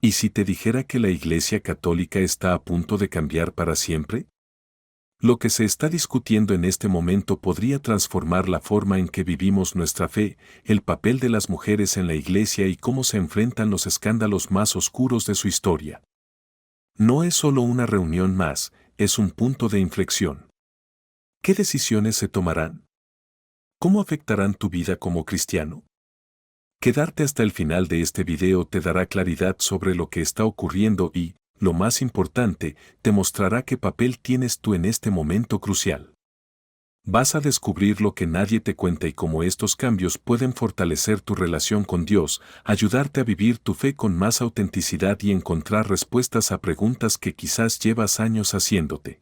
¿Y si te dijera que la Iglesia Católica está a punto de cambiar para siempre? Lo que se está discutiendo en este momento podría transformar la forma en que vivimos nuestra fe, el papel de las mujeres en la Iglesia y cómo se enfrentan los escándalos más oscuros de su historia. No es solo una reunión más, es un punto de inflexión. ¿Qué decisiones se tomarán? ¿Cómo afectarán tu vida como cristiano? Quedarte hasta el final de este video te dará claridad sobre lo que está ocurriendo y, lo más importante, te mostrará qué papel tienes tú en este momento crucial. Vas a descubrir lo que nadie te cuenta y cómo estos cambios pueden fortalecer tu relación con Dios, ayudarte a vivir tu fe con más autenticidad y encontrar respuestas a preguntas que quizás llevas años haciéndote.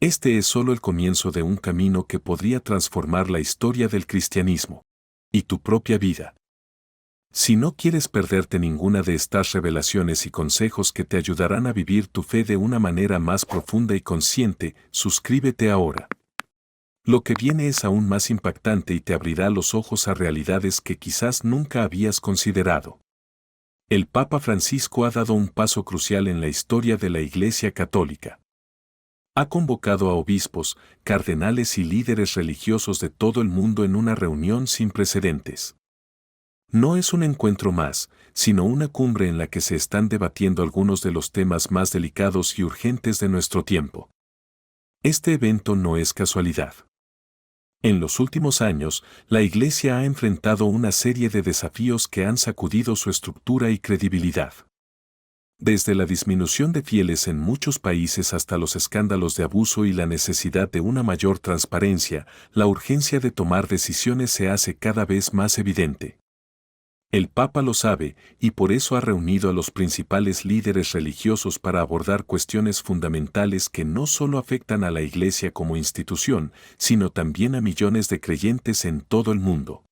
Este es solo el comienzo de un camino que podría transformar la historia del cristianismo y tu propia vida. Si no quieres perderte ninguna de estas revelaciones y consejos que te ayudarán a vivir tu fe de una manera más profunda y consciente, suscríbete ahora. Lo que viene es aún más impactante y te abrirá los ojos a realidades que quizás nunca habías considerado. El Papa Francisco ha dado un paso crucial en la historia de la Iglesia Católica. Ha convocado a obispos, cardenales y líderes religiosos de todo el mundo en una reunión sin precedentes. No es un encuentro más, sino una cumbre en la que se están debatiendo algunos de los temas más delicados y urgentes de nuestro tiempo. Este evento no es casualidad. En los últimos años, la Iglesia ha enfrentado una serie de desafíos que han sacudido su estructura y credibilidad. Desde la disminución de fieles en muchos países hasta los escándalos de abuso y la necesidad de una mayor transparencia, la urgencia de tomar decisiones se hace cada vez más evidente. El Papa lo sabe, y por eso ha reunido a los principales líderes religiosos para abordar cuestiones fundamentales que no solo afectan a la Iglesia como institución, sino también a millones de creyentes en todo el mundo.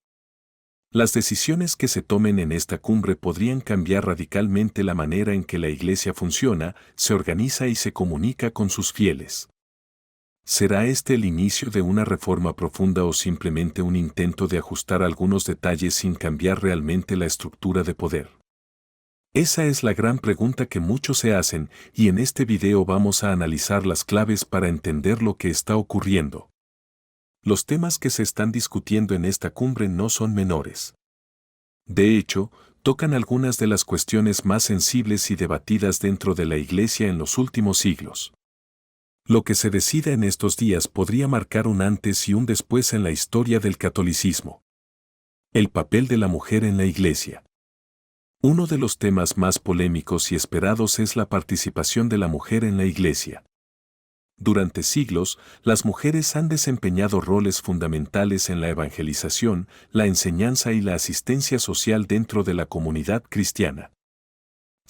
Las decisiones que se tomen en esta cumbre podrían cambiar radicalmente la manera en que la Iglesia funciona, se organiza y se comunica con sus fieles. ¿Será este el inicio de una reforma profunda o simplemente un intento de ajustar algunos detalles sin cambiar realmente la estructura de poder? Esa es la gran pregunta que muchos se hacen, y en este video vamos a analizar las claves para entender lo que está ocurriendo. Los temas que se están discutiendo en esta cumbre no son menores. De hecho, tocan algunas de las cuestiones más sensibles y debatidas dentro de la Iglesia en los últimos siglos. Lo que se decida en estos días podría marcar un antes y un después en la historia del catolicismo. El papel de la mujer en la Iglesia. Uno de los temas más polémicos y esperados es la participación de la mujer en la Iglesia. Durante siglos, las mujeres han desempeñado roles fundamentales en la evangelización, la enseñanza y la asistencia social dentro de la comunidad cristiana.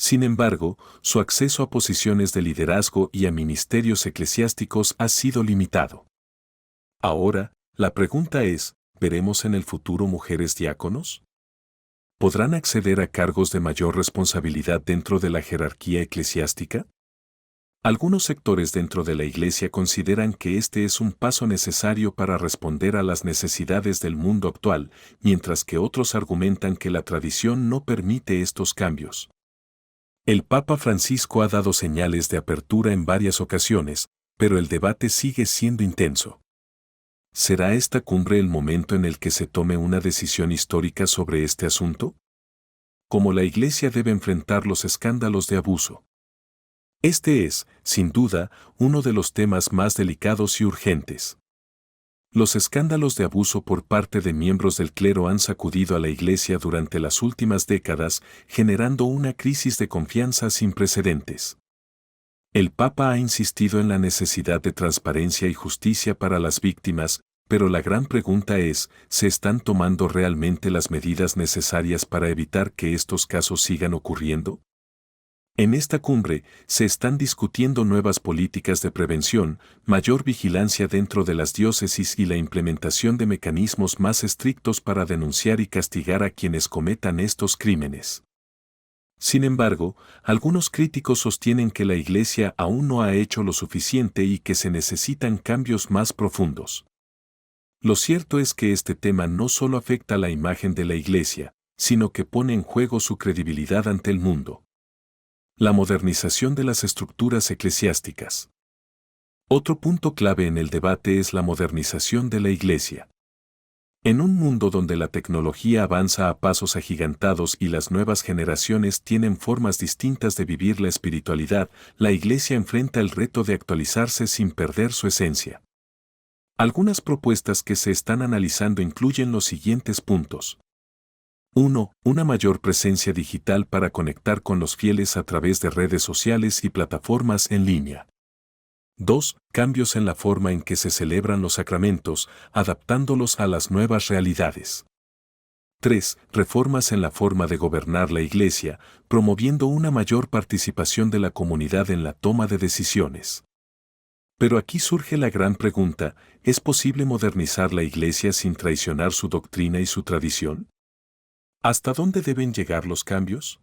Sin embargo, su acceso a posiciones de liderazgo y a ministerios eclesiásticos ha sido limitado. Ahora, la pregunta es, ¿veremos en el futuro mujeres diáconos? ¿Podrán acceder a cargos de mayor responsabilidad dentro de la jerarquía eclesiástica? Algunos sectores dentro de la Iglesia consideran que este es un paso necesario para responder a las necesidades del mundo actual, mientras que otros argumentan que la tradición no permite estos cambios. El Papa Francisco ha dado señales de apertura en varias ocasiones, pero el debate sigue siendo intenso. ¿Será esta cumbre el momento en el que se tome una decisión histórica sobre este asunto? ¿Cómo la Iglesia debe enfrentar los escándalos de abuso? Este es, sin duda, uno de los temas más delicados y urgentes. Los escándalos de abuso por parte de miembros del clero han sacudido a la Iglesia durante las últimas décadas, generando una crisis de confianza sin precedentes. El Papa ha insistido en la necesidad de transparencia y justicia para las víctimas, pero la gran pregunta es, ¿se están tomando realmente las medidas necesarias para evitar que estos casos sigan ocurriendo? En esta cumbre, se están discutiendo nuevas políticas de prevención, mayor vigilancia dentro de las diócesis y la implementación de mecanismos más estrictos para denunciar y castigar a quienes cometan estos crímenes. Sin embargo, algunos críticos sostienen que la Iglesia aún no ha hecho lo suficiente y que se necesitan cambios más profundos. Lo cierto es que este tema no solo afecta la imagen de la Iglesia, sino que pone en juego su credibilidad ante el mundo. La modernización de las estructuras eclesiásticas. Otro punto clave en el debate es la modernización de la Iglesia. En un mundo donde la tecnología avanza a pasos agigantados y las nuevas generaciones tienen formas distintas de vivir la espiritualidad, la Iglesia enfrenta el reto de actualizarse sin perder su esencia. Algunas propuestas que se están analizando incluyen los siguientes puntos. 1. Una mayor presencia digital para conectar con los fieles a través de redes sociales y plataformas en línea. 2. Cambios en la forma en que se celebran los sacramentos, adaptándolos a las nuevas realidades. 3. Reformas en la forma de gobernar la Iglesia, promoviendo una mayor participación de la comunidad en la toma de decisiones. Pero aquí surge la gran pregunta, ¿es posible modernizar la Iglesia sin traicionar su doctrina y su tradición? ¿Hasta dónde deben llegar los cambios?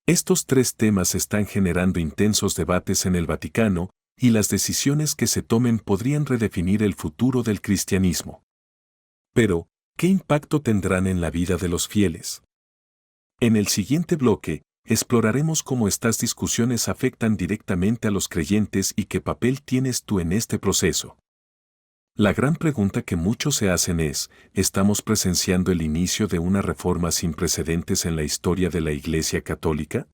Estos tres temas están generando intensos debates en el Vaticano, y las decisiones que se tomen podrían redefinir el futuro del cristianismo. Pero, ¿qué impacto tendrán en la vida de los fieles? En el siguiente bloque, exploraremos cómo estas discusiones afectan directamente a los creyentes y qué papel tienes tú en este proceso. La gran pregunta que muchos se hacen es, ¿estamos presenciando el inicio de una reforma sin precedentes en la historia de la Iglesia Católica?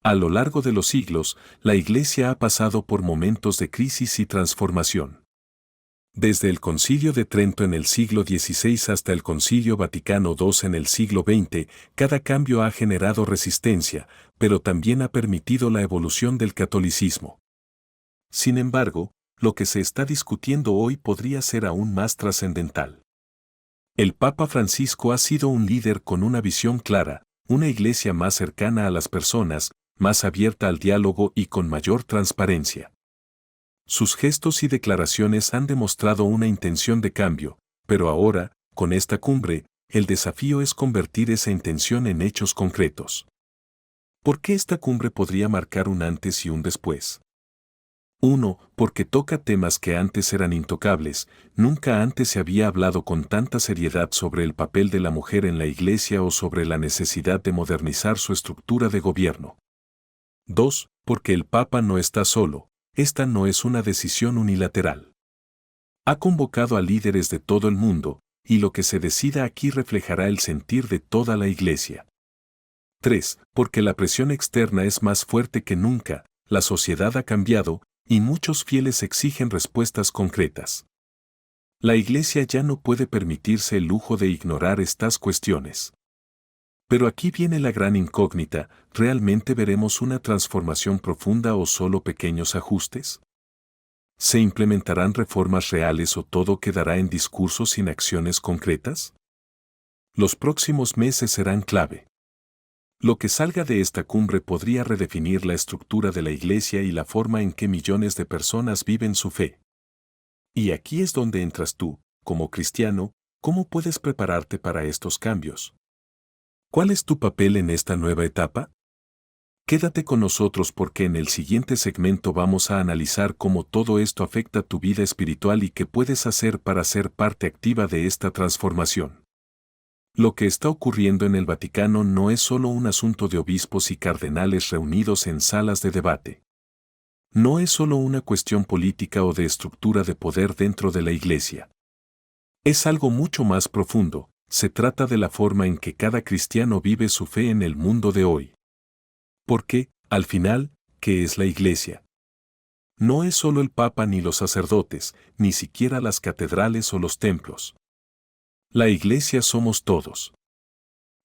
A lo largo de los siglos, la Iglesia ha pasado por momentos de crisis y transformación. Desde el Concilio de Trento en el siglo XVI hasta el Concilio Vaticano II en el siglo XX, cada cambio ha generado resistencia, pero también ha permitido la evolución del catolicismo. Sin embargo, lo que se está discutiendo hoy podría ser aún más trascendental. El Papa Francisco ha sido un líder con una visión clara, una iglesia más cercana a las personas, más abierta al diálogo y con mayor transparencia. Sus gestos y declaraciones han demostrado una intención de cambio, pero ahora, con esta cumbre, el desafío es convertir esa intención en hechos concretos. ¿Por qué esta cumbre podría marcar un antes y un después? 1. Porque toca temas que antes eran intocables, nunca antes se había hablado con tanta seriedad sobre el papel de la mujer en la Iglesia o sobre la necesidad de modernizar su estructura de gobierno. 2. Porque el Papa no está solo, esta no es una decisión unilateral. Ha convocado a líderes de todo el mundo, y lo que se decida aquí reflejará el sentir de toda la Iglesia. 3. Porque la presión externa es más fuerte que nunca, la sociedad ha cambiado, y muchos fieles exigen respuestas concretas. La Iglesia ya no puede permitirse el lujo de ignorar estas cuestiones. Pero aquí viene la gran incógnita, ¿realmente veremos una transformación profunda o solo pequeños ajustes? ¿Se implementarán reformas reales o todo quedará en discursos sin acciones concretas? Los próximos meses serán clave. Lo que salga de esta cumbre podría redefinir la estructura de la Iglesia y la forma en que millones de personas viven su fe. Y aquí es donde entras tú, como cristiano, ¿cómo puedes prepararte para estos cambios? ¿Cuál es tu papel en esta nueva etapa? Quédate con nosotros porque en el siguiente segmento vamos a analizar cómo todo esto afecta tu vida espiritual y qué puedes hacer para ser parte activa de esta transformación. Lo que está ocurriendo en el Vaticano no es solo un asunto de obispos y cardenales reunidos en salas de debate. No es solo una cuestión política o de estructura de poder dentro de la Iglesia. Es algo mucho más profundo, se trata de la forma en que cada cristiano vive su fe en el mundo de hoy. Porque, al final, ¿qué es la Iglesia? No es solo el Papa ni los sacerdotes, ni siquiera las catedrales o los templos. La Iglesia somos todos.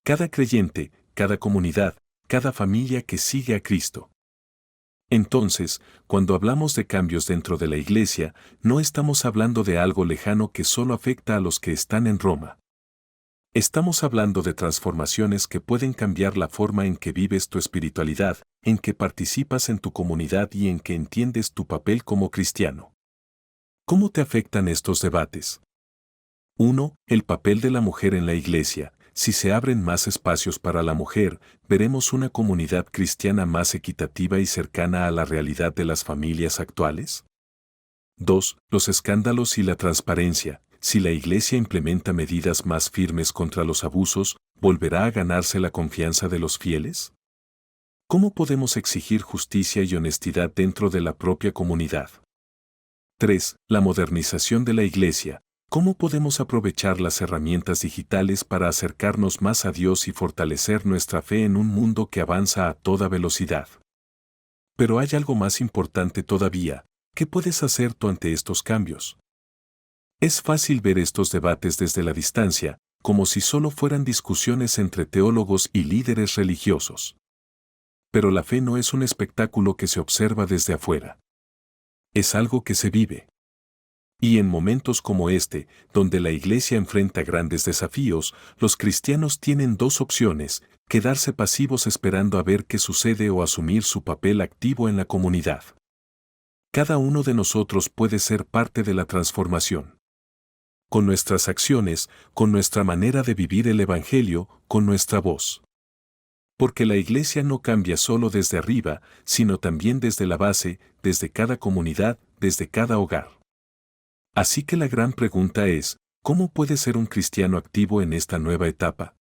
Cada creyente, cada comunidad, cada familia que sigue a Cristo. Entonces, cuando hablamos de cambios dentro de la Iglesia, no estamos hablando de algo lejano que solo afecta a los que están en Roma. Estamos hablando de transformaciones que pueden cambiar la forma en que vives tu espiritualidad, en que participas en tu comunidad y en que entiendes tu papel como cristiano. ¿Cómo te afectan estos debates? 1. El papel de la mujer en la Iglesia. Si se abren más espacios para la mujer, veremos una comunidad cristiana más equitativa y cercana a la realidad de las familias actuales. 2. Los escándalos y la transparencia. Si la Iglesia implementa medidas más firmes contra los abusos, ¿volverá a ganarse la confianza de los fieles? ¿Cómo podemos exigir justicia y honestidad dentro de la propia comunidad? 3. La modernización de la Iglesia. ¿Cómo podemos aprovechar las herramientas digitales para acercarnos más a Dios y fortalecer nuestra fe en un mundo que avanza a toda velocidad? Pero hay algo más importante todavía. ¿Qué puedes hacer tú ante estos cambios? Es fácil ver estos debates desde la distancia, como si solo fueran discusiones entre teólogos y líderes religiosos. Pero la fe no es un espectáculo que se observa desde afuera. Es algo que se vive. Y en momentos como este, donde la Iglesia enfrenta grandes desafíos, los cristianos tienen dos opciones: quedarse pasivos esperando a ver qué sucede o asumir su papel activo en la comunidad. Cada uno de nosotros puede ser parte de la transformación. Con nuestras acciones, con nuestra manera de vivir el Evangelio, con nuestra voz. Porque la Iglesia no cambia solo desde arriba, sino también desde la base, desde cada comunidad, desde cada hogar. Así que la gran pregunta es, ¿cómo puede ser un cristiano activo en esta nueva etapa?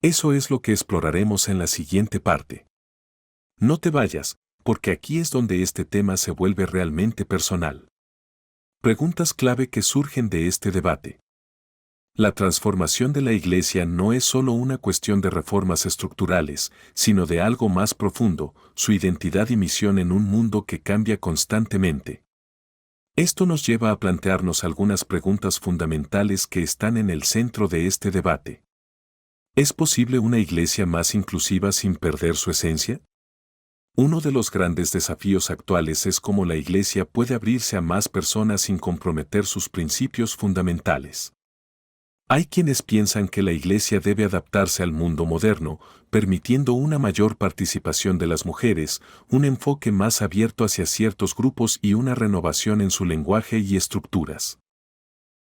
Eso es lo que exploraremos en la siguiente parte. No te vayas, porque aquí es donde este tema se vuelve realmente personal. Preguntas clave que surgen de este debate. La transformación de la Iglesia no es solo una cuestión de reformas estructurales, sino de algo más profundo: su identidad y misión en un mundo que cambia constantemente. Esto nos lleva a plantearnos algunas preguntas fundamentales que están en el centro de este debate. ¿Es posible una Iglesia más inclusiva sin perder su esencia? Uno de los grandes desafíos actuales es cómo la Iglesia puede abrirse a más personas sin comprometer sus principios fundamentales. Hay quienes piensan que la Iglesia debe adaptarse al mundo moderno, permitiendo una mayor participación de las mujeres, un enfoque más abierto hacia ciertos grupos y una renovación en su lenguaje y estructuras.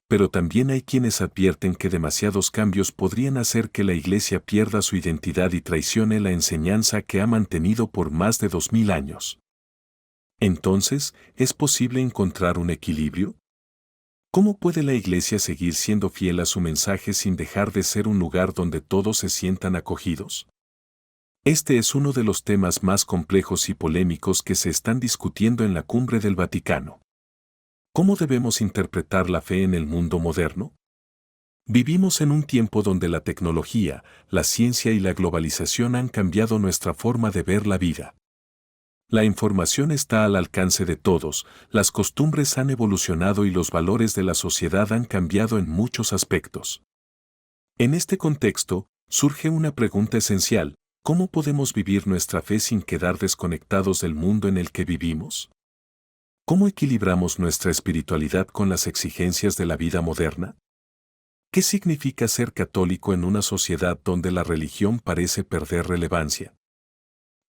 Pero también hay quienes advierten que demasiados cambios podrían hacer que la Iglesia pierda su identidad y traicione la enseñanza que ha mantenido por más de 2000 años. Entonces, ¿es posible encontrar un equilibrio? ¿Cómo puede la Iglesia seguir siendo fiel a su mensaje sin dejar de ser un lugar donde todos se sientan acogidos? Este es uno de los temas más complejos y polémicos que se están discutiendo en la Cumbre del Vaticano. ¿Cómo debemos interpretar la fe en el mundo moderno? Vivimos en un tiempo donde la tecnología, la ciencia y la globalización han cambiado nuestra forma de ver la vida. La información está al alcance de todos, las costumbres han evolucionado y los valores de la sociedad han cambiado en muchos aspectos. En este contexto, surge una pregunta esencial: ¿cómo podemos vivir nuestra fe sin quedar desconectados del mundo en el que vivimos? ¿Cómo equilibramos nuestra espiritualidad con las exigencias de la vida moderna? ¿Qué significa ser católico en una sociedad donde la religión parece perder relevancia?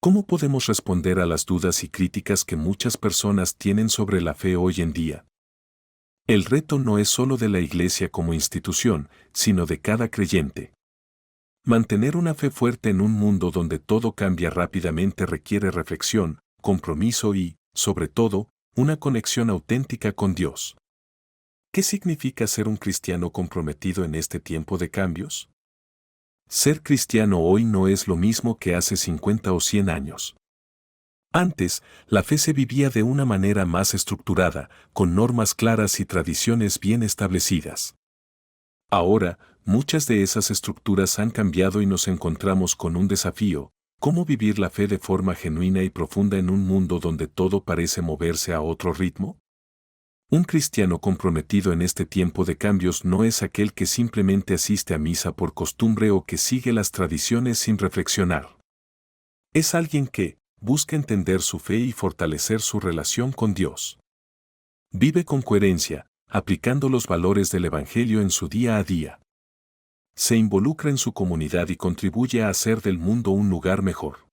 ¿Cómo podemos responder a las dudas y críticas que muchas personas tienen sobre la fe hoy en día? El reto no es solo de la Iglesia como institución, sino de cada creyente. Mantener una fe fuerte en un mundo donde todo cambia rápidamente requiere reflexión, compromiso y, sobre todo, una conexión auténtica con Dios. ¿Qué significa ser un cristiano comprometido en este tiempo de cambios? Ser cristiano hoy no es lo mismo que hace 50 o 100 años. Antes, la fe se vivía de una manera más estructurada, con normas claras y tradiciones bien establecidas. Ahora, muchas de esas estructuras han cambiado y nos encontramos con un desafío: ¿cómo vivir la fe de forma genuina y profunda en un mundo donde todo parece moverse a otro ritmo? Un cristiano comprometido en este tiempo de cambios no es aquel que simplemente asiste a misa por costumbre o que sigue las tradiciones sin reflexionar. Es alguien que busca entender su fe y fortalecer su relación con Dios. Vive con coherencia, aplicando los valores del Evangelio en su día a día. Se involucra en su comunidad y contribuye a hacer del mundo un lugar mejor.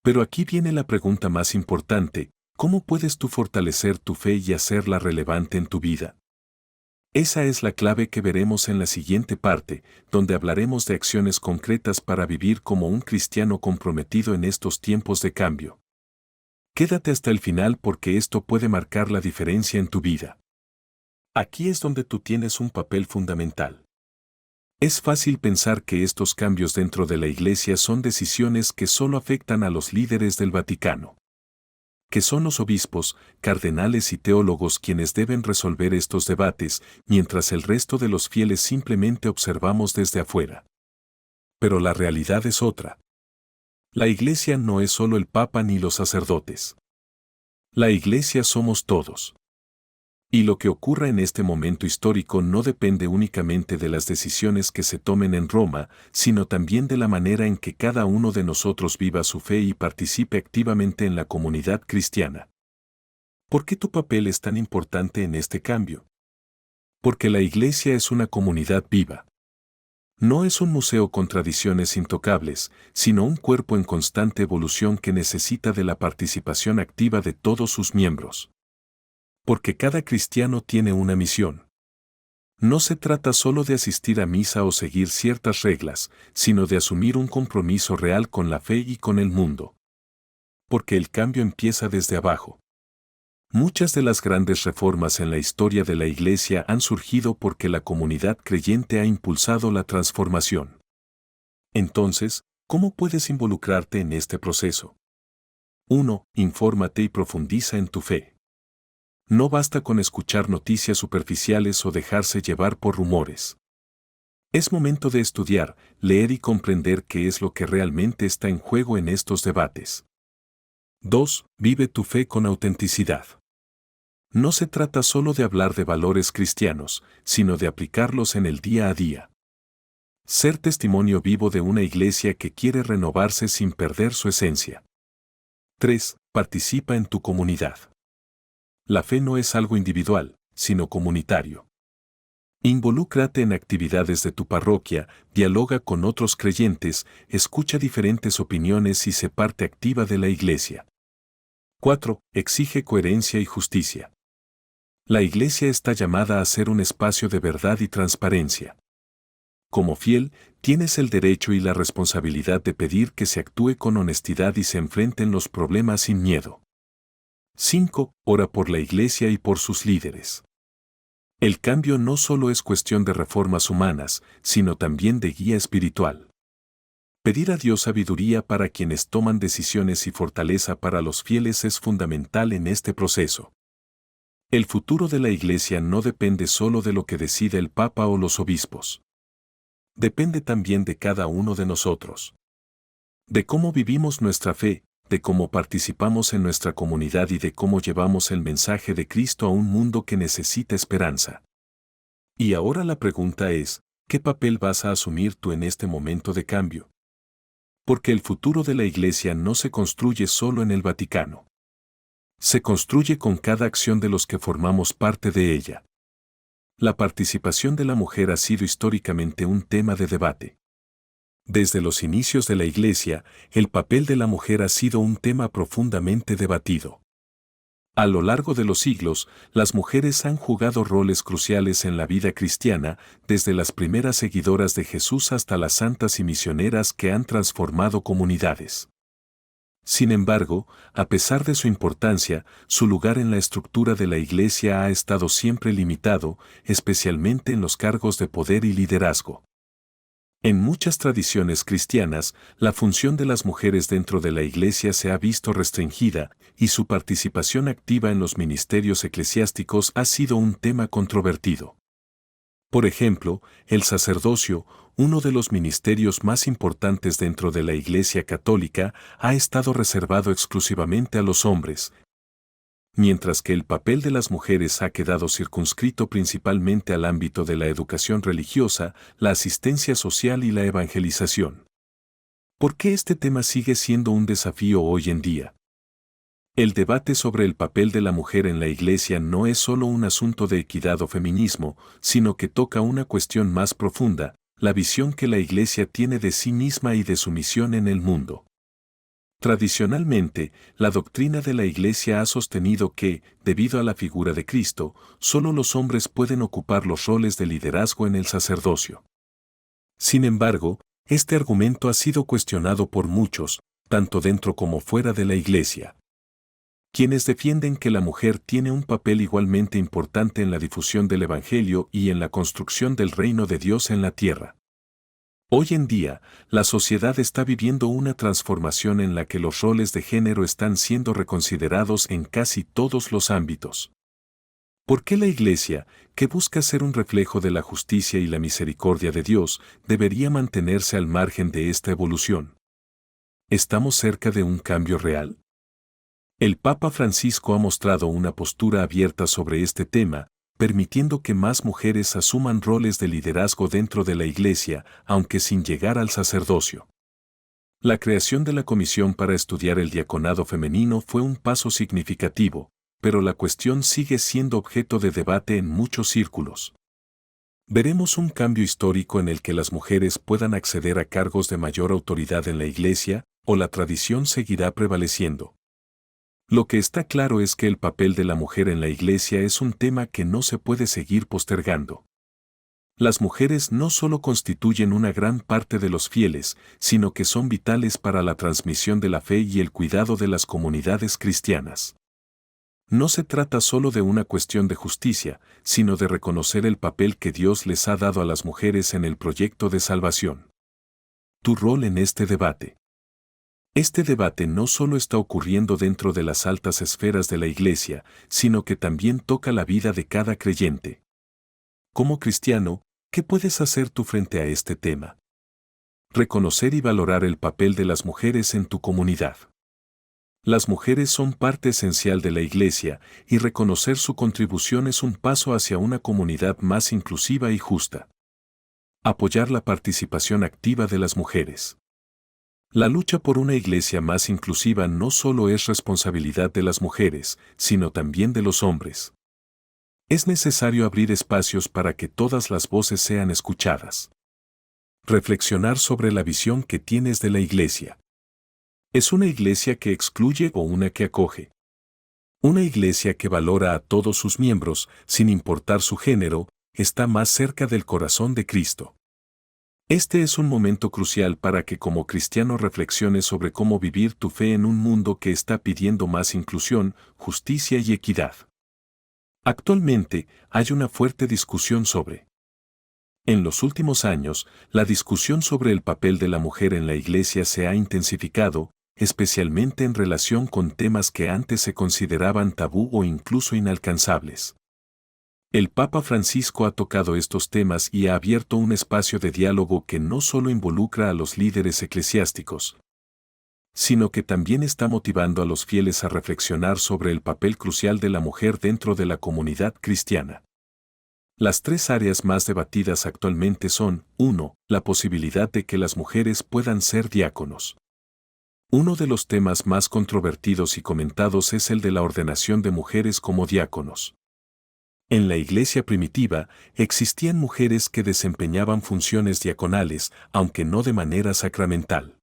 Pero aquí viene la pregunta más importante: ¿cómo puedes tú fortalecer tu fe y hacerla relevante en tu vida? Esa es la clave que veremos en la siguiente parte, donde hablaremos de acciones concretas para vivir como un cristiano comprometido en estos tiempos de cambio. Quédate hasta el final porque esto puede marcar la diferencia en tu vida. Aquí es donde tú tienes un papel fundamental. Es fácil pensar que estos cambios dentro de la Iglesia son decisiones que solo afectan a los líderes del Vaticano, que son los obispos, cardenales y teólogos quienes deben resolver estos debates, mientras el resto de los fieles simplemente observamos desde afuera. Pero la realidad es otra. La Iglesia no es solo el Papa ni los sacerdotes. La Iglesia somos todos. Y lo que ocurra en este momento histórico no depende únicamente de las decisiones que se tomen en Roma, sino también de la manera en que cada uno de nosotros viva su fe y participe activamente en la comunidad cristiana. ¿Por qué tu papel es tan importante en este cambio? Porque la Iglesia es una comunidad viva. No es un museo con tradiciones intocables, sino un cuerpo en constante evolución que necesita de la participación activa de todos sus miembros. Porque cada cristiano tiene una misión. No se trata solo de asistir a misa o seguir ciertas reglas, sino de asumir un compromiso real con la fe y con el mundo. Porque el cambio empieza desde abajo. Muchas de las grandes reformas en la historia de la Iglesia han surgido porque la comunidad creyente ha impulsado la transformación. Entonces, ¿cómo puedes involucrarte en este proceso? 1. Infórmate y profundiza en tu fe. No basta con escuchar noticias superficiales o dejarse llevar por rumores. Es momento de estudiar, leer y comprender qué es lo que realmente está en juego en estos debates. 2. Vive tu fe con autenticidad. No se trata solo de hablar de valores cristianos, sino de aplicarlos en el día a día. Ser testimonio vivo de una iglesia que quiere renovarse sin perder su esencia. 3. Participa en tu comunidad. La fe no es algo individual, sino comunitario. Involúcrate en actividades de tu parroquia, dialoga con otros creyentes, escucha diferentes opiniones y sé parte activa de la iglesia. 4. Exige coherencia y justicia. La Iglesia está llamada a ser un espacio de verdad y transparencia. Como fiel, tienes el derecho y la responsabilidad de pedir que se actúe con honestidad y se enfrenten los problemas sin miedo. 5. Ora por la Iglesia y por sus líderes. El cambio no solo es cuestión de reformas humanas, sino también de guía espiritual. Pedir a Dios sabiduría para quienes toman decisiones y fortaleza para los fieles es fundamental en este proceso. El futuro de la Iglesia no depende solo de lo que decida el Papa o los obispos. Depende también de cada uno de nosotros. De cómo vivimos nuestra fe, de cómo participamos en nuestra comunidad y de cómo llevamos el mensaje de Cristo a un mundo que necesita esperanza. Y ahora la pregunta es, ¿qué papel vas a asumir tú en este momento de cambio? Porque el futuro de la Iglesia no se construye solo en el Vaticano. Se construye con cada acción de los que formamos parte de ella. La participación de la mujer ha sido históricamente un tema de debate. Desde los inicios de la Iglesia, el papel de la mujer ha sido un tema profundamente debatido. A lo largo de los siglos, las mujeres han jugado roles cruciales en la vida cristiana, desde las primeras seguidoras de Jesús hasta las santas y misioneras que han transformado comunidades. Sin embargo, a pesar de su importancia, su lugar en la estructura de la Iglesia ha estado siempre limitado, especialmente en los cargos de poder y liderazgo. En muchas tradiciones cristianas, la función de las mujeres dentro de la Iglesia se ha visto restringida, y su participación activa en los ministerios eclesiásticos ha sido un tema controvertido. Por ejemplo, el sacerdocio, uno de los ministerios más importantes dentro de la Iglesia católica, ha estado reservado exclusivamente a los hombres, mientras que el papel de las mujeres ha quedado circunscrito principalmente al ámbito de la educación religiosa, la asistencia social y la evangelización. ¿Por qué este tema sigue siendo un desafío hoy en día? El debate sobre el papel de la mujer en la Iglesia no es solo un asunto de equidad o feminismo, sino que toca una cuestión más profunda, la visión que la Iglesia tiene de sí misma y de su misión en el mundo. Tradicionalmente, la doctrina de la Iglesia ha sostenido que, debido a la figura de Cristo, solo los hombres pueden ocupar los roles de liderazgo en el sacerdocio. Sin embargo, este argumento ha sido cuestionado por muchos, tanto dentro como fuera de la Iglesia, quienes defienden que la mujer tiene un papel igualmente importante en la difusión del Evangelio y en la construcción del reino de Dios en la tierra. Hoy en día, la sociedad está viviendo una transformación en la que los roles de género están siendo reconsiderados en casi todos los ámbitos. ¿Por qué la Iglesia, que busca ser un reflejo de la justicia y la misericordia de Dios, debería mantenerse al margen de esta evolución? ¿Estamos cerca de un cambio real? El Papa Francisco ha mostrado una postura abierta sobre este tema, permitiendo que más mujeres asuman roles de liderazgo dentro de la Iglesia, aunque sin llegar al sacerdocio. La creación de la Comisión para estudiar el diaconado femenino fue un paso significativo, pero la cuestión sigue siendo objeto de debate en muchos círculos. Veremos un cambio histórico en el que las mujeres puedan acceder a cargos de mayor autoridad en la Iglesia, o la tradición seguirá prevaleciendo. Lo que está claro es que el papel de la mujer en la Iglesia es un tema que no se puede seguir postergando. Las mujeres no solo constituyen una gran parte de los fieles, sino que son vitales para la transmisión de la fe y el cuidado de las comunidades cristianas. No se trata solo de una cuestión de justicia, sino de reconocer el papel que Dios les ha dado a las mujeres en el proyecto de salvación. Tu rol en este debate. Este debate no solo está ocurriendo dentro de las altas esferas de la Iglesia, sino que también toca la vida de cada creyente. Como cristiano, ¿qué puedes hacer tú frente a este tema? Reconocer y valorar el papel de las mujeres en tu comunidad. Las mujeres son parte esencial de la Iglesia, y reconocer su contribución es un paso hacia una comunidad más inclusiva y justa. Apoyar la participación activa de las mujeres. La lucha por una Iglesia más inclusiva no solo es responsabilidad de las mujeres, sino también de los hombres. Es necesario abrir espacios para que todas las voces sean escuchadas. Reflexionar sobre la visión que tienes de la Iglesia. ¿Es una Iglesia que excluye o una que acoge? Una Iglesia que valora a todos sus miembros, sin importar su género, está más cerca del corazón de Cristo. Este es un momento crucial para que como cristiano reflexiones sobre cómo vivir tu fe en un mundo que está pidiendo más inclusión, justicia y equidad. Actualmente, hay una fuerte discusión sobre. En los últimos años, la discusión sobre el papel de la mujer en la Iglesia se ha intensificado, especialmente en relación con temas que antes se consideraban tabú o incluso inalcanzables. El Papa Francisco ha tocado estos temas y ha abierto un espacio de diálogo que no solo involucra a los líderes eclesiásticos, sino que también está motivando a los fieles a reflexionar sobre el papel crucial de la mujer dentro de la comunidad cristiana. Las tres áreas más debatidas actualmente son, 1. La posibilidad de que las mujeres puedan ser diáconos. Uno de los temas más controvertidos y comentados es el de la ordenación de mujeres como diáconos. En la Iglesia primitiva, existían mujeres que desempeñaban funciones diaconales, aunque no de manera sacramental.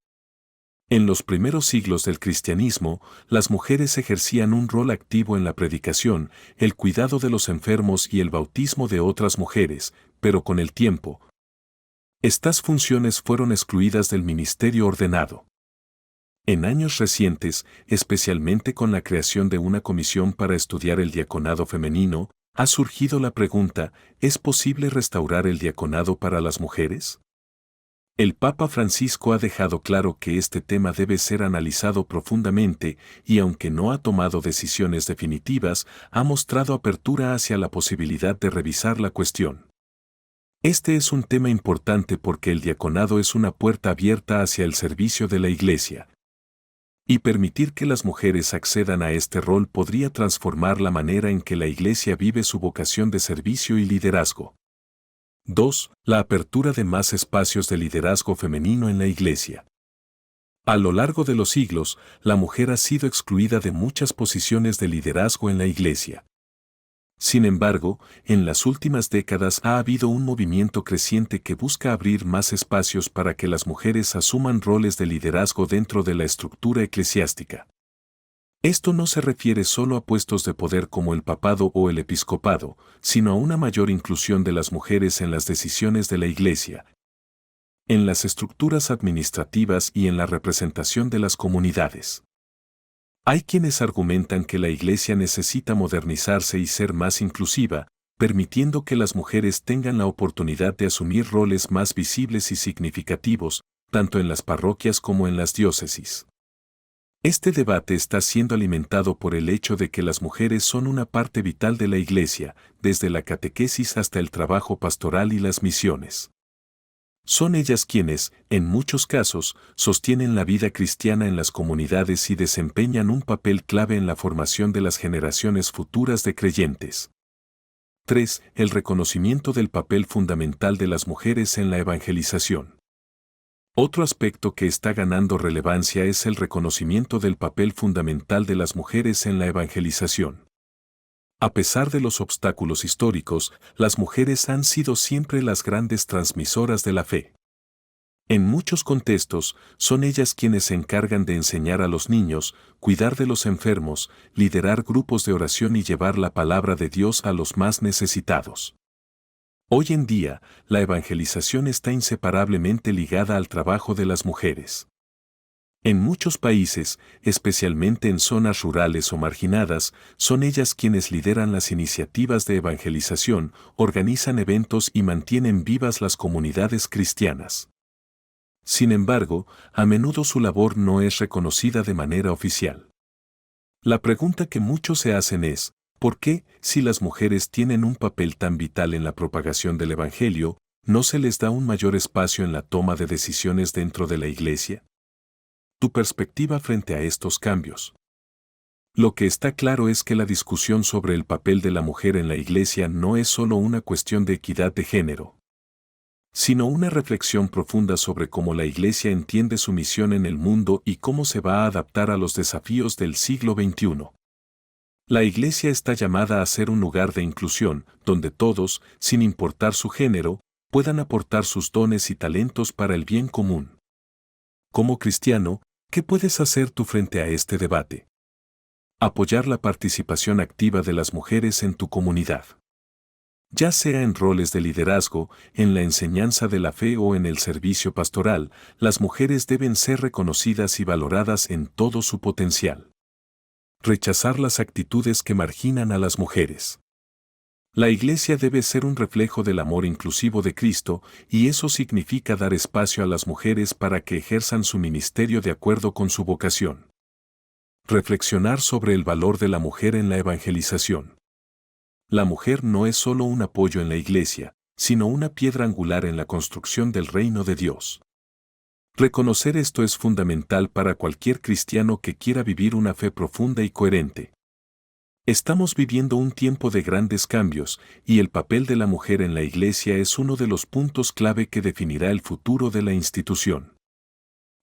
En los primeros siglos del cristianismo, las mujeres ejercían un rol activo en la predicación, el cuidado de los enfermos y el bautismo de otras mujeres, pero con el tiempo, estas funciones fueron excluidas del ministerio ordenado. En años recientes, especialmente con la creación de una comisión para estudiar el diaconado femenino, ha surgido la pregunta, ¿es posible restaurar el diaconado para las mujeres? El Papa Francisco ha dejado claro que este tema debe ser analizado profundamente y aunque no ha tomado decisiones definitivas, ha mostrado apertura hacia la posibilidad de revisar la cuestión. Este es un tema importante porque el diaconado es una puerta abierta hacia el servicio de la Iglesia. Y permitir que las mujeres accedan a este rol podría transformar la manera en que la Iglesia vive su vocación de servicio y liderazgo. 2. La apertura de más espacios de liderazgo femenino en la Iglesia. A lo largo de los siglos, la mujer ha sido excluida de muchas posiciones de liderazgo en la Iglesia. Sin embargo, en las últimas décadas ha habido un movimiento creciente que busca abrir más espacios para que las mujeres asuman roles de liderazgo dentro de la estructura eclesiástica. Esto no se refiere solo a puestos de poder como el papado o el episcopado, sino a una mayor inclusión de las mujeres en las decisiones de la Iglesia, en las estructuras administrativas y en la representación de las comunidades. Hay quienes argumentan que la Iglesia necesita modernizarse y ser más inclusiva, permitiendo que las mujeres tengan la oportunidad de asumir roles más visibles y significativos, tanto en las parroquias como en las diócesis. Este debate está siendo alimentado por el hecho de que las mujeres son una parte vital de la Iglesia, desde la catequesis hasta el trabajo pastoral y las misiones. Son ellas quienes, en muchos casos, sostienen la vida cristiana en las comunidades y desempeñan un papel clave en la formación de las generaciones futuras de creyentes. 3. El reconocimiento del papel fundamental de las mujeres en la evangelización. Otro aspecto que está ganando relevancia es el reconocimiento del papel fundamental de las mujeres en la evangelización. A pesar de los obstáculos históricos, las mujeres han sido siempre las grandes transmisoras de la fe. En muchos contextos, son ellas quienes se encargan de enseñar a los niños, cuidar de los enfermos, liderar grupos de oración y llevar la palabra de Dios a los más necesitados. Hoy en día, la evangelización está inseparablemente ligada al trabajo de las mujeres. En muchos países, especialmente en zonas rurales o marginadas, son ellas quienes lideran las iniciativas de evangelización, organizan eventos y mantienen vivas las comunidades cristianas. Sin embargo, a menudo su labor no es reconocida de manera oficial. La pregunta que muchos se hacen es, ¿por qué, si las mujeres tienen un papel tan vital en la propagación del Evangelio, no se les da un mayor espacio en la toma de decisiones dentro de la Iglesia? Tu perspectiva frente a estos cambios. Lo que está claro es que la discusión sobre el papel de la mujer en la Iglesia no es solo una cuestión de equidad de género, sino una reflexión profunda sobre cómo la Iglesia entiende su misión en el mundo y cómo se va a adaptar a los desafíos del siglo XXI. La Iglesia está llamada a ser un lugar de inclusión, donde todos, sin importar su género, puedan aportar sus dones y talentos para el bien común. Como cristiano, ¿qué puedes hacer tú frente a este debate? Apoyar la participación activa de las mujeres en tu comunidad. Ya sea en roles de liderazgo, en la enseñanza de la fe o en el servicio pastoral, las mujeres deben ser reconocidas y valoradas en todo su potencial. Rechazar las actitudes que marginan a las mujeres. La Iglesia debe ser un reflejo del amor inclusivo de Cristo, y eso significa dar espacio a las mujeres para que ejerzan su ministerio de acuerdo con su vocación. Reflexionar sobre el valor de la mujer en la evangelización. La mujer no es solo un apoyo en la Iglesia, sino una piedra angular en la construcción del reino de Dios. Reconocer esto es fundamental para cualquier cristiano que quiera vivir una fe profunda y coherente. Estamos viviendo un tiempo de grandes cambios, y el papel de la mujer en la Iglesia es uno de los puntos clave que definirá el futuro de la institución.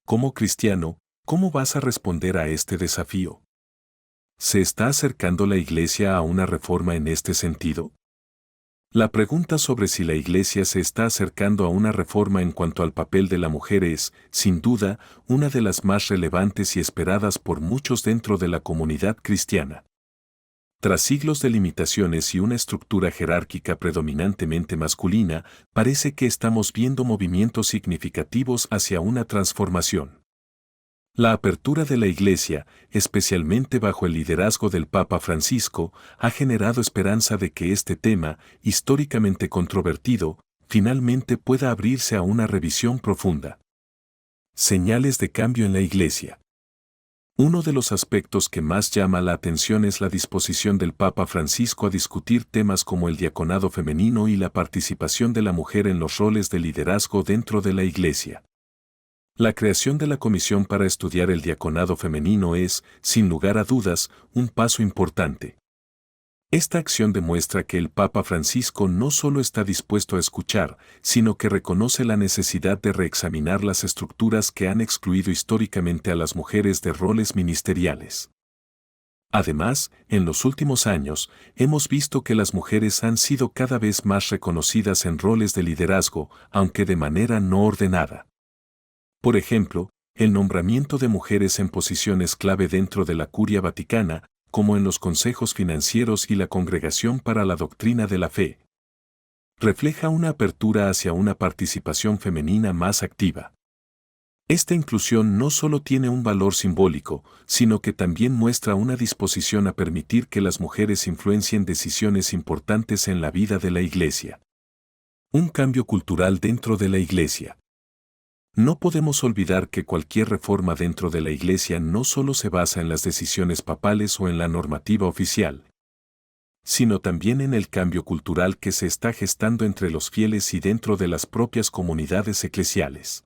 Como cristiano, ¿cómo vas a responder a este desafío? ¿Se está acercando la Iglesia a una reforma en este sentido? La pregunta sobre si la Iglesia se está acercando a una reforma en cuanto al papel de la mujer es, sin duda, una de las más relevantes y esperadas por muchos dentro de la comunidad cristiana. Tras siglos de limitaciones y una estructura jerárquica predominantemente masculina, parece que estamos viendo movimientos significativos hacia una transformación. La apertura de la Iglesia, especialmente bajo el liderazgo del Papa Francisco, ha generado esperanza de que este tema, históricamente controvertido, finalmente pueda abrirse a una revisión profunda. Señales de cambio en la Iglesia. Uno de los aspectos que más llama la atención es la disposición del Papa Francisco a discutir temas como el diaconado femenino y la participación de la mujer en los roles de liderazgo dentro de la Iglesia. La creación de la Comisión para estudiar el diaconado femenino es, sin lugar a dudas, un paso importante. Esta acción demuestra que el Papa Francisco no solo está dispuesto a escuchar, sino que reconoce la necesidad de reexaminar las estructuras que han excluido históricamente a las mujeres de roles ministeriales. Además, en los últimos años, hemos visto que las mujeres han sido cada vez más reconocidas en roles de liderazgo, aunque de manera no ordenada. Por ejemplo, el nombramiento de mujeres en posiciones clave dentro de la Curia Vaticana, como en los consejos financieros y la Congregación para la Doctrina de la Fe, refleja una apertura hacia una participación femenina más activa. Esta inclusión no solo tiene un valor simbólico, sino que también muestra una disposición a permitir que las mujeres influencien decisiones importantes en la vida de la Iglesia. Un cambio cultural dentro de la Iglesia. No podemos olvidar que cualquier reforma dentro de la Iglesia no solo se basa en las decisiones papales o en la normativa oficial, sino también en el cambio cultural que se está gestando entre los fieles y dentro de las propias comunidades eclesiales.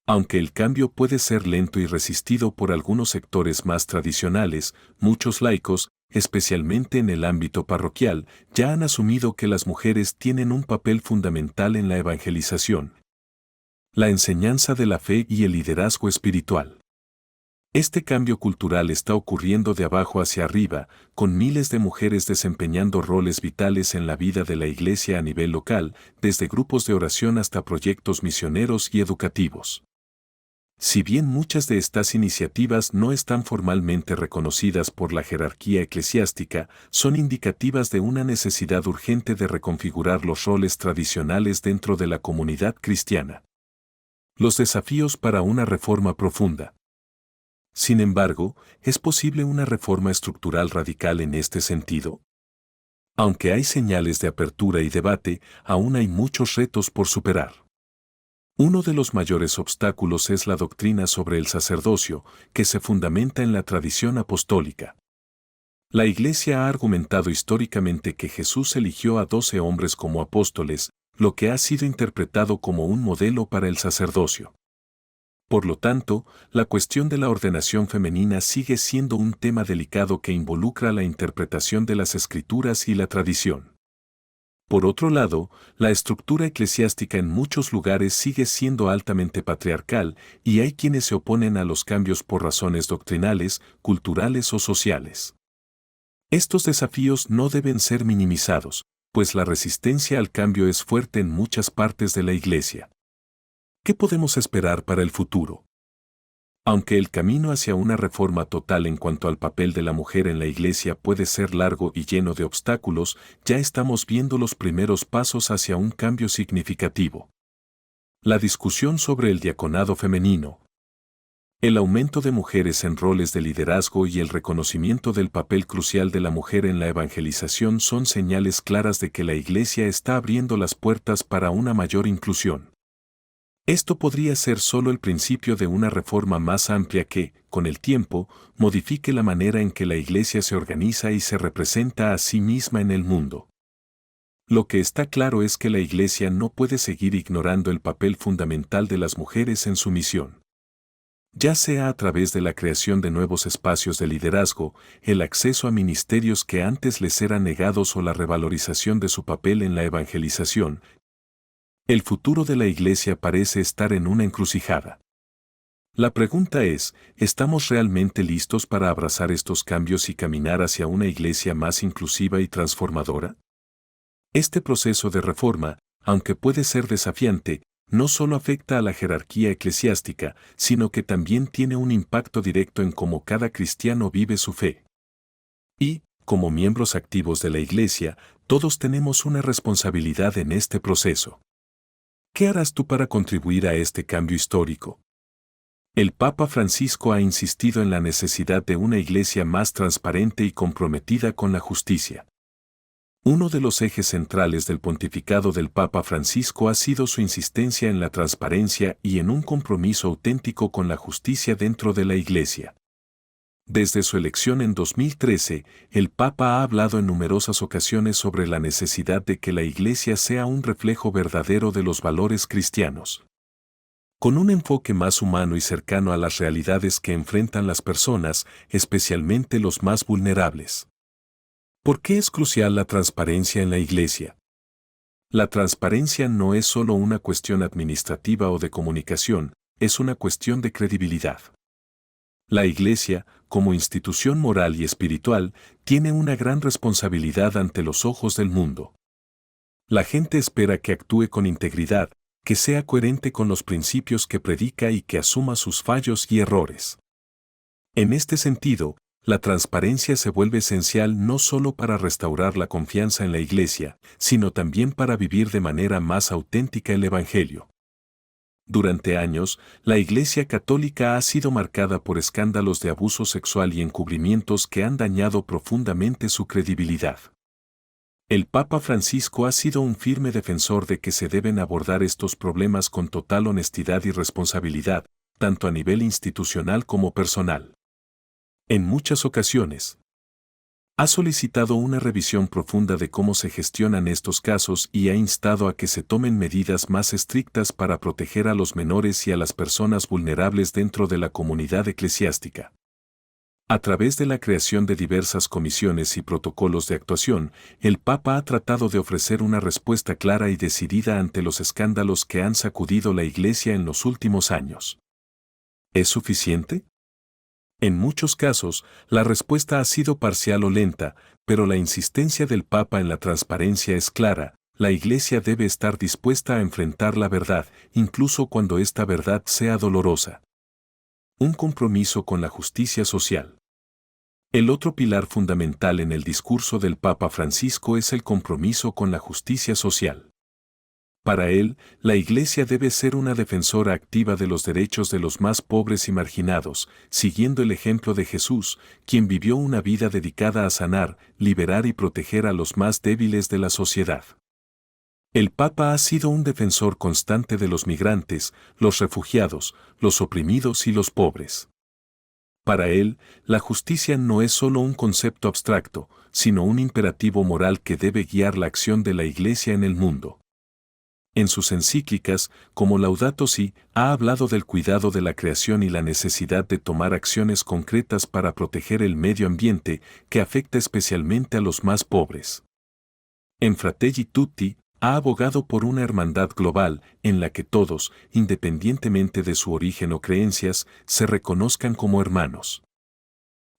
Aunque el cambio puede ser lento y resistido por algunos sectores más tradicionales, muchos laicos, especialmente en el ámbito parroquial, ya han asumido que las mujeres tienen un papel fundamental en la evangelización, la enseñanza de la fe y el liderazgo espiritual. Este cambio cultural está ocurriendo de abajo hacia arriba, con miles de mujeres desempeñando roles vitales en la vida de la Iglesia a nivel local, desde grupos de oración hasta proyectos misioneros y educativos. Si bien muchas de estas iniciativas no están formalmente reconocidas por la jerarquía eclesiástica, son indicativas de una necesidad urgente de reconfigurar los roles tradicionales dentro de la comunidad cristiana. Los desafíos para una reforma profunda. Sin embargo, ¿es posible una reforma estructural radical en este sentido? Aunque hay señales de apertura y debate, aún hay muchos retos por superar. Uno de los mayores obstáculos es la doctrina sobre el sacerdocio, que se fundamenta en la tradición apostólica. La Iglesia ha argumentado históricamente que Jesús eligió a 12 hombres como apóstoles, lo que ha sido interpretado como un modelo para el sacerdocio. Por lo tanto, la cuestión de la ordenación femenina sigue siendo un tema delicado que involucra la interpretación de las Escrituras y la tradición. Por otro lado, la estructura eclesiástica en muchos lugares sigue siendo altamente patriarcal y hay quienes se oponen a los cambios por razones doctrinales, culturales o sociales. Estos desafíos no deben ser minimizados, pues la resistencia al cambio es fuerte en muchas partes de la Iglesia. ¿Qué podemos esperar para el futuro? Aunque el camino hacia una reforma total en cuanto al papel de la mujer en la Iglesia puede ser largo y lleno de obstáculos, ya estamos viendo los primeros pasos hacia un cambio significativo. La discusión sobre el diaconado femenino. El aumento de mujeres en roles de liderazgo y el reconocimiento del papel crucial de la mujer en la evangelización son señales claras de que la Iglesia está abriendo las puertas para una mayor inclusión. Esto podría ser solo el principio de una reforma más amplia que, con el tiempo, modifique la manera en que la Iglesia se organiza y se representa a sí misma en el mundo. Lo que está claro es que la Iglesia no puede seguir ignorando el papel fundamental de las mujeres en su misión. Ya sea a través de la creación de nuevos espacios de liderazgo, el acceso a ministerios que antes les eran negados o la revalorización de su papel en la evangelización, el futuro de la Iglesia parece estar en una encrucijada. La pregunta es, ¿estamos realmente listos para abrazar estos cambios y caminar hacia una Iglesia más inclusiva y transformadora? Este proceso de reforma, aunque puede ser desafiante, no solo afecta a la jerarquía eclesiástica, sino que también tiene un impacto directo en cómo cada cristiano vive su fe. Y, como miembros activos de la Iglesia, todos tenemos una responsabilidad en este proceso. ¿Qué harás tú para contribuir a este cambio histórico? El Papa Francisco ha insistido en la necesidad de una Iglesia más transparente y comprometida con la justicia. Uno de los ejes centrales del pontificado del Papa Francisco ha sido su insistencia en la transparencia y en un compromiso auténtico con la justicia dentro de la Iglesia. Desde su elección en 2013, el Papa ha hablado en numerosas ocasiones sobre la necesidad de que la Iglesia sea un reflejo verdadero de los valores cristianos. Con un enfoque más humano y cercano a las realidades que enfrentan las personas, especialmente los más vulnerables. ¿Por qué es crucial la transparencia en la Iglesia? La transparencia no es solo una cuestión administrativa o de comunicación, es una cuestión de credibilidad. La Iglesia, como institución moral y espiritual, tiene una gran responsabilidad ante los ojos del mundo. La gente espera que actúe con integridad, que sea coherente con los principios que predica y que asuma sus fallos y errores. En este sentido, la transparencia se vuelve esencial no solo para restaurar la confianza en la Iglesia, sino también para vivir de manera más auténtica el Evangelio. Durante años, la Iglesia Católica ha sido marcada por escándalos de abuso sexual y encubrimientos que han dañado profundamente su credibilidad. El Papa Francisco ha sido un firme defensor de que se deben abordar estos problemas con total honestidad y responsabilidad, tanto a nivel institucional como personal. En muchas ocasiones, ha solicitado una revisión profunda de cómo se gestionan estos casos y ha instado a que se tomen medidas más estrictas para proteger a los menores y a las personas vulnerables dentro de la comunidad eclesiástica. A través de la creación de diversas comisiones y protocolos de actuación, el Papa ha tratado de ofrecer una respuesta clara y decidida ante los escándalos que han sacudido la Iglesia en los últimos años. ¿Es suficiente? En muchos casos, la respuesta ha sido parcial o lenta, pero la insistencia del Papa en la transparencia es clara. La Iglesia debe estar dispuesta a enfrentar la verdad, incluso cuando esta verdad sea dolorosa. Un compromiso con la justicia social. El otro pilar fundamental en el discurso del Papa Francisco es el compromiso con la justicia social. Para él, la Iglesia debe ser una defensora activa de los derechos de los más pobres y marginados, siguiendo el ejemplo de Jesús, quien vivió una vida dedicada a sanar, liberar y proteger a los más débiles de la sociedad. El Papa ha sido un defensor constante de los migrantes, los refugiados, los oprimidos y los pobres. Para él, la justicia no es solo un concepto abstracto, sino un imperativo moral que debe guiar la acción de la Iglesia en el mundo. En sus encíclicas, como Laudato Si, ha hablado del cuidado de la creación y la necesidad de tomar acciones concretas para proteger el medio ambiente, que afecta especialmente a los más pobres. En Fratelli Tutti, ha abogado por una hermandad global en la que todos, independientemente de su origen o creencias, se reconozcan como hermanos.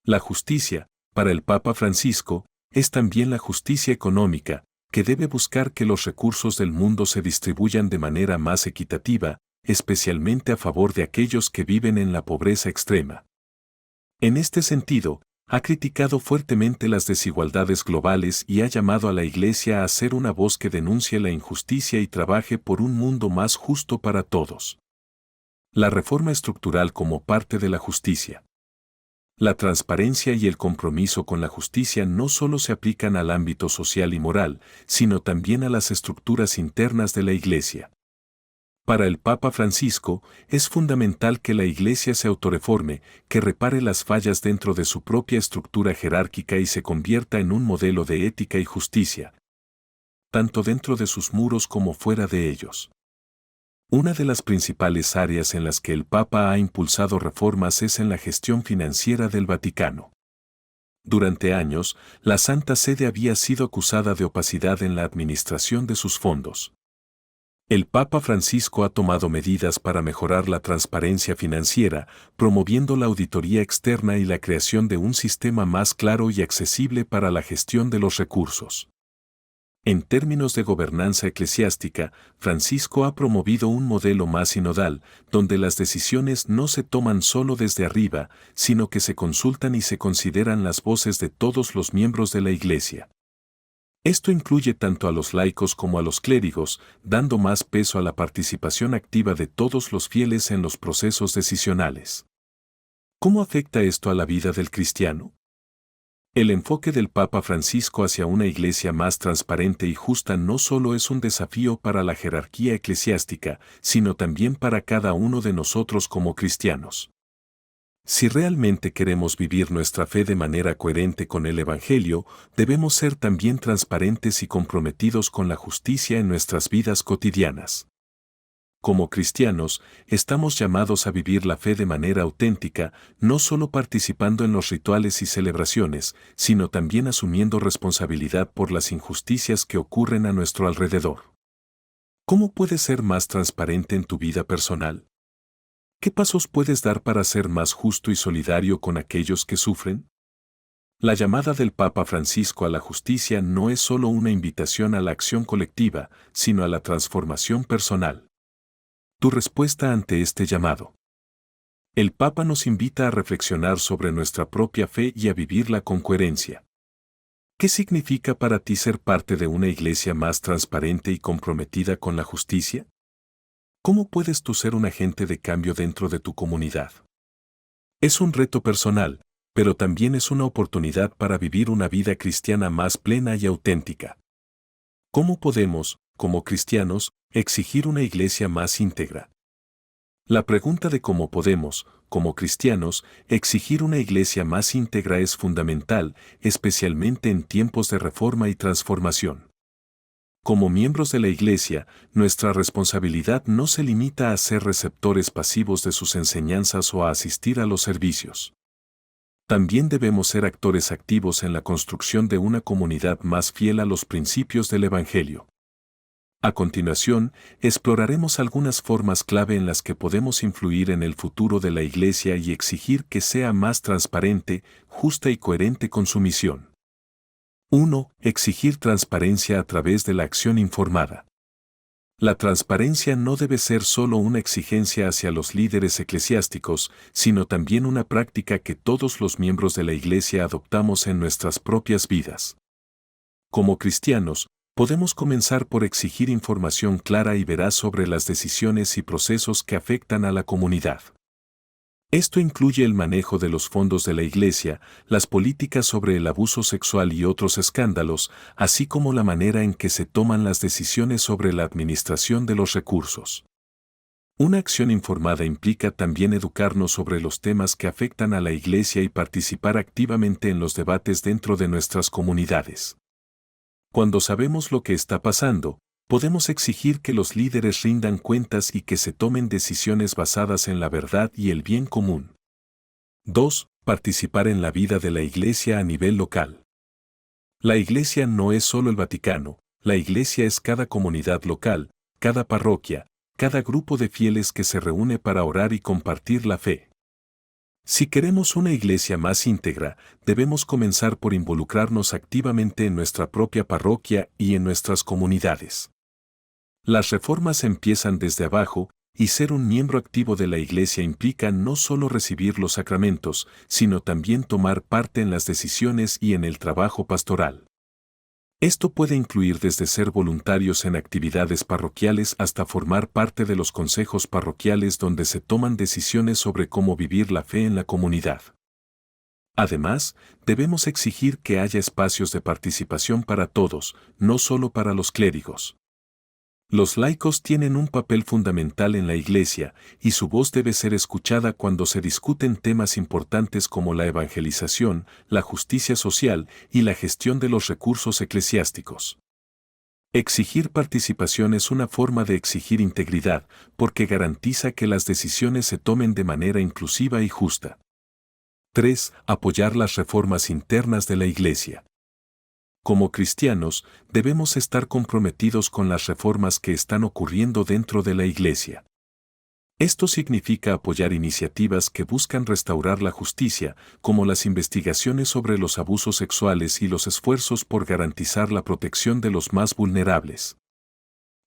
La justicia, para el Papa Francisco, es también la justicia económica, que debe buscar que los recursos del mundo se distribuyan de manera más equitativa, especialmente a favor de aquellos que viven en la pobreza extrema. En este sentido, ha criticado fuertemente las desigualdades globales y ha llamado a la Iglesia a ser una voz que denuncie la injusticia y trabaje por un mundo más justo para todos. La reforma estructural como parte de la justicia. La transparencia y el compromiso con la justicia no solo se aplican al ámbito social y moral, sino también a las estructuras internas de la Iglesia. Para el Papa Francisco, es fundamental que la Iglesia se autorreforme, que repare las fallas dentro de su propia estructura jerárquica y se convierta en un modelo de ética y justicia, tanto dentro de sus muros como fuera de ellos. Una de las principales áreas en las que el Papa ha impulsado reformas es en la gestión financiera del Vaticano. Durante años, la Santa Sede había sido acusada de opacidad en la administración de sus fondos. El Papa Francisco ha tomado medidas para mejorar la transparencia financiera, promoviendo la auditoría externa y la creación de un sistema más claro y accesible para la gestión de los recursos. En términos de gobernanza eclesiástica, Francisco ha promovido un modelo más sinodal, donde las decisiones no se toman solo desde arriba, sino que se consultan y se consideran las voces de todos los miembros de la Iglesia. Esto incluye tanto a los laicos como a los clérigos, dando más peso a la participación activa de todos los fieles en los procesos decisionales. ¿Cómo afecta esto a la vida del cristiano? El enfoque del Papa Francisco hacia una iglesia más transparente y justa no solo es un desafío para la jerarquía eclesiástica, sino también para cada uno de nosotros como cristianos. Si realmente queremos vivir nuestra fe de manera coherente con el Evangelio, debemos ser también transparentes y comprometidos con la justicia en nuestras vidas cotidianas. Como cristianos, estamos llamados a vivir la fe de manera auténtica, no solo participando en los rituales y celebraciones, sino también asumiendo responsabilidad por las injusticias que ocurren a nuestro alrededor. ¿Cómo puedes ser más transparente en tu vida personal? ¿Qué pasos puedes dar para ser más justo y solidario con aquellos que sufren? La llamada del Papa Francisco a la justicia no es solo una invitación a la acción colectiva, sino a la transformación personal. Tu respuesta ante este llamado. El Papa nos invita a reflexionar sobre nuestra propia fe y a vivirla con coherencia. ¿Qué significa para ti ser parte de una iglesia más transparente y comprometida con la justicia? ¿Cómo puedes tú ser un agente de cambio dentro de tu comunidad? Es un reto personal, pero también es una oportunidad para vivir una vida cristiana más plena y auténtica. ¿Cómo podemos, como cristianos, exigir una iglesia más íntegra? La pregunta de cómo podemos, como cristianos, exigir una iglesia más íntegra es fundamental, especialmente en tiempos de reforma y transformación. Como miembros de la iglesia, nuestra responsabilidad no se limita a ser receptores pasivos de sus enseñanzas o a asistir a los servicios. También debemos ser actores activos en la construcción de una comunidad más fiel a los principios del Evangelio. A continuación, exploraremos algunas formas clave en las que podemos influir en el futuro de la Iglesia y exigir que sea más transparente, justa y coherente con su misión. 1. Exigir transparencia a través de la acción informada. La transparencia no debe ser solo una exigencia hacia los líderes eclesiásticos, sino también una práctica que todos los miembros de la Iglesia adoptamos en nuestras propias vidas. Como cristianos, podemos comenzar por exigir información clara y veraz sobre las decisiones y procesos que afectan a la comunidad. Esto incluye el manejo de los fondos de la Iglesia, las políticas sobre el abuso sexual y otros escándalos, así como la manera en que se toman las decisiones sobre la administración de los recursos. Una acción informada implica también educarnos sobre los temas que afectan a la Iglesia y participar activamente en los debates dentro de nuestras comunidades. Cuando sabemos lo que está pasando, podemos exigir que los líderes rindan cuentas y que se tomen decisiones basadas en la verdad y el bien común. 2. Participar en la vida de la Iglesia a nivel local. La Iglesia no es solo el Vaticano, la Iglesia es cada comunidad local, cada parroquia, cada grupo de fieles que se reúne para orar y compartir la fe. Si queremos una iglesia más íntegra, debemos comenzar por involucrarnos activamente en nuestra propia parroquia y en nuestras comunidades. Las reformas empiezan desde abajo, y ser un miembro activo de la iglesia implica no solo recibir los sacramentos, sino también tomar parte en las decisiones y en el trabajo pastoral. Esto puede incluir desde ser voluntarios en actividades parroquiales hasta formar parte de los consejos parroquiales donde se toman decisiones sobre cómo vivir la fe en la comunidad. Además, debemos exigir que haya espacios de participación para todos, no solo para los clérigos. Los laicos tienen un papel fundamental en la Iglesia, y su voz debe ser escuchada cuando se discuten temas importantes como la evangelización, la justicia social y la gestión de los recursos eclesiásticos. Exigir participación es una forma de exigir integridad, porque garantiza que las decisiones se tomen de manera inclusiva y justa. 3. Apoyar las reformas internas de la Iglesia. Como cristianos, debemos estar comprometidos con las reformas que están ocurriendo dentro de la Iglesia. Esto significa apoyar iniciativas que buscan restaurar la justicia, como las investigaciones sobre los abusos sexuales y los esfuerzos por garantizar la protección de los más vulnerables.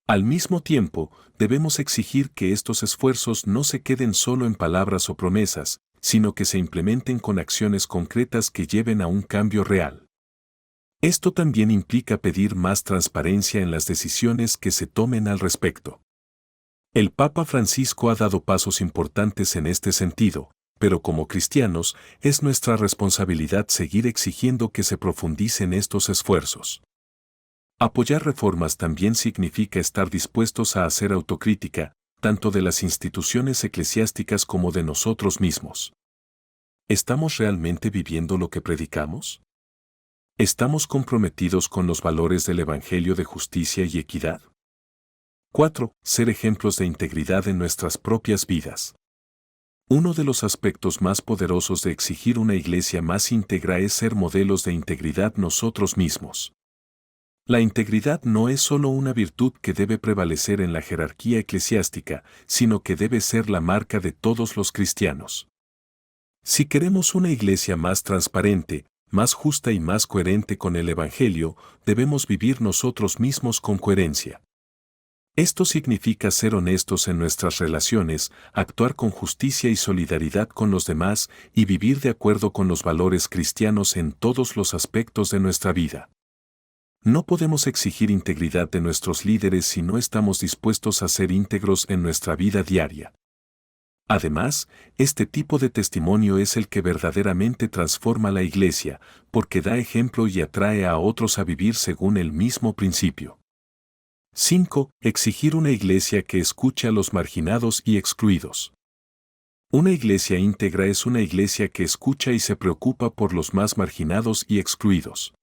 Al mismo tiempo, debemos exigir que estos esfuerzos no se queden solo en palabras o promesas, sino que se implementen con acciones concretas que lleven a un cambio real. Esto también implica pedir más transparencia en las decisiones que se tomen al respecto. El Papa Francisco ha dado pasos importantes en este sentido, pero como cristianos, es nuestra responsabilidad seguir exigiendo que se profundicen estos esfuerzos. Apoyar reformas también significa estar dispuestos a hacer autocrítica, tanto de las instituciones eclesiásticas como de nosotros mismos. ¿Estamos realmente viviendo lo que predicamos? ¿Estamos comprometidos con los valores del Evangelio de justicia y equidad? 4. Ser ejemplos de integridad en nuestras propias vidas. Uno de los aspectos más poderosos de exigir una iglesia más íntegra es ser modelos de integridad nosotros mismos. La integridad no es solo una virtud que debe prevalecer en la jerarquía eclesiástica, sino que debe ser la marca de todos los cristianos. Si queremos una iglesia más transparente, más justa y más coherente con el Evangelio, debemos vivir nosotros mismos con coherencia. Esto significa ser honestos en nuestras relaciones, actuar con justicia y solidaridad con los demás y vivir de acuerdo con los valores cristianos en todos los aspectos de nuestra vida. No podemos exigir integridad de nuestros líderes si no estamos dispuestos a ser íntegros en nuestra vida diaria. Además, este tipo de testimonio es el que verdaderamente transforma la iglesia, porque da ejemplo y atrae a otros a vivir según el mismo principio. 5. Exigir una iglesia que escuche a los marginados y excluidos. Una iglesia íntegra es una iglesia que escucha y se preocupa por los más marginados y excluidos.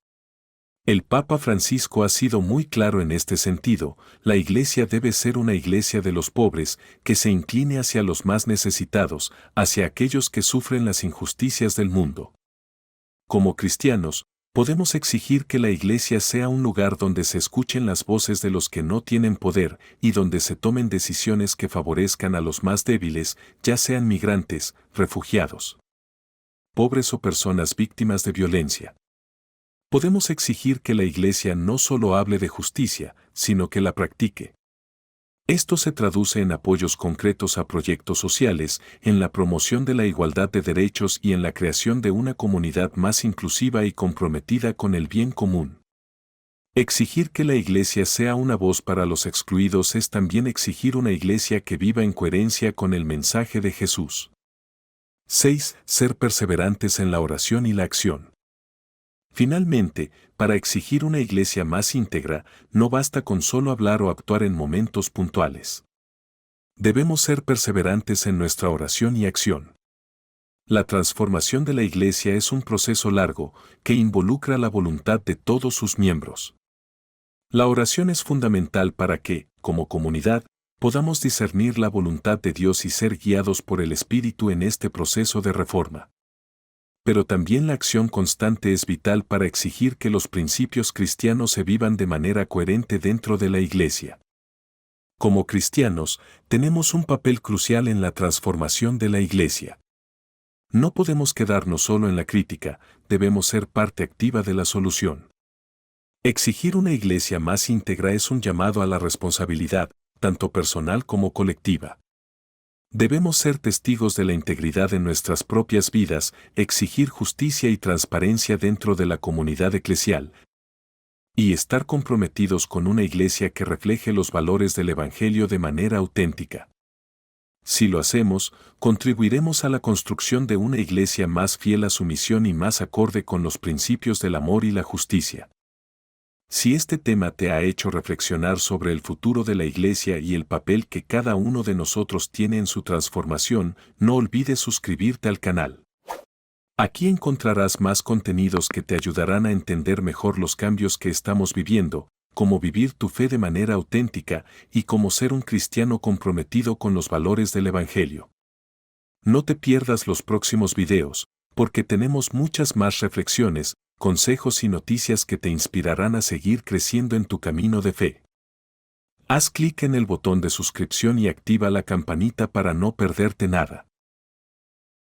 El Papa Francisco ha sido muy claro en este sentido: la iglesia debe ser una iglesia de los pobres, que se incline hacia los más necesitados, hacia aquellos que sufren las injusticias del mundo. Como cristianos, podemos exigir que la iglesia sea un lugar donde se escuchen las voces de los que no tienen poder y donde se tomen decisiones que favorezcan a los más débiles, ya sean migrantes, refugiados, pobres o personas víctimas de violencia. Podemos exigir que la iglesia no solo hable de justicia, sino que la practique. Esto se traduce en apoyos concretos a proyectos sociales, en la promoción de la igualdad de derechos y en la creación de una comunidad más inclusiva y comprometida con el bien común. Exigir que la iglesia sea una voz para los excluidos es también exigir una iglesia que viva en coherencia con el mensaje de Jesús. 6. Ser perseverantes en la oración y la acción. Finalmente, para exigir una iglesia más íntegra, no basta con solo hablar o actuar en momentos puntuales. Debemos ser perseverantes en nuestra oración y acción. La transformación de la iglesia es un proceso largo, que involucra la voluntad de todos sus miembros. La oración es fundamental para que, como comunidad, podamos discernir la voluntad de Dios y ser guiados por el Espíritu en este proceso de reforma. Pero también la acción constante es vital para exigir que los principios cristianos se vivan de manera coherente dentro de la iglesia. Como cristianos, tenemos un papel crucial en la transformación de la iglesia. No podemos quedarnos solo en la crítica, debemos ser parte activa de la solución. Exigir una iglesia más íntegra es un llamado a la responsabilidad, tanto personal como colectiva. Debemos ser testigos de la integridad en nuestras propias vidas, exigir justicia y transparencia dentro de la comunidad eclesial, y estar comprometidos con una iglesia que refleje los valores del Evangelio de manera auténtica. Si lo hacemos, contribuiremos a la construcción de una iglesia más fiel a su misión y más acorde con los principios del amor y la justicia. Si este tema te ha hecho reflexionar sobre el futuro de la iglesia y el papel que cada uno de nosotros tiene en su transformación, no olvides suscribirte al canal. Aquí encontrarás más contenidos que te ayudarán a entender mejor los cambios que estamos viviendo, cómo vivir tu fe de manera auténtica y cómo ser un cristiano comprometido con los valores del Evangelio. No te pierdas los próximos videos, porque tenemos muchas más reflexiones, consejos y noticias que te inspirarán a seguir creciendo en tu camino de fe. Haz clic en el botón de suscripción y activa la campanita para no perderte nada.